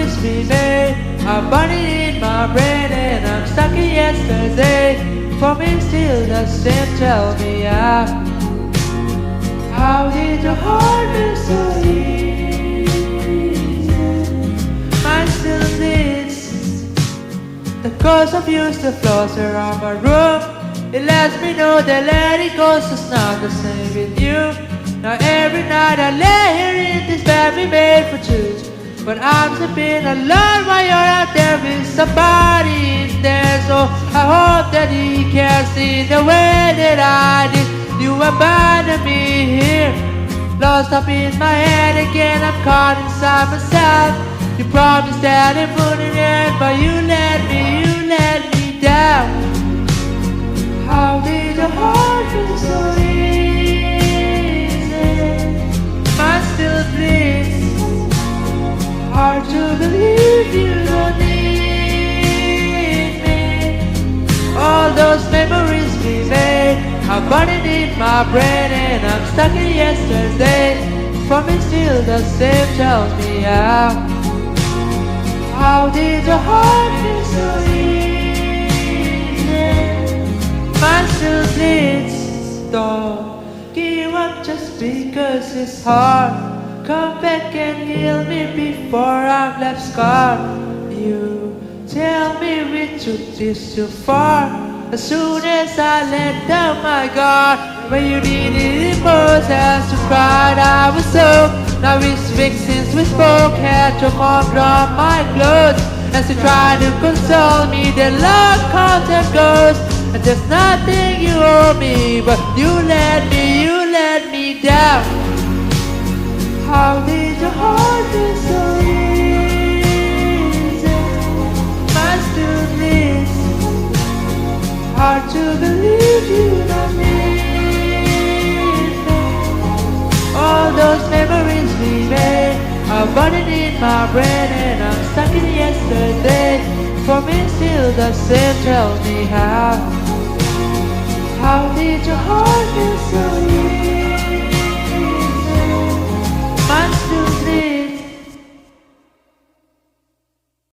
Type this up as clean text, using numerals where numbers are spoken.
memories we made are burning in my brain, and I'm stuck in yesterday. For me still the same, tell me how did your heart be so easy? Mine still bleeds. The ghost of you still floats around my room. It lets me know that letting go is not the same with you. Now every night I lay here in this bed we made for two, but I'm sleeping alone while you're out there with somebody in there. So I hope that he can see the way that I did. You abandoned me here, lost up in my head again. I'm caught inside myself. You promised that it wouldn't end, but you let me down. How did your heart be so easy? Mine still bleeds. Hard to believe you don't need me. All those memories we made are burning in my brain, and I'm stuck in yesterday. For me still the same, tell me how did your heart be so easy? Mine still bleeds. Don't give up just because it's hard. Come back and heal me before I'm left scarred. You tell me we took this too far. As soon as I let down my guard, when you needed it most, as you cried I was so. Now it's fixed since we spoke. Had your mom drop my clothes as you tried to console me. The love comes and goes, and there's nothing you owe me, but you let me down. How did your heart be so easy? Mine still bleeds. Hard to believe you don't need me. All those memories we made are burning in my brain, and I'm stuck in yesterday. For me still the same, tell me how did your heart be so easy?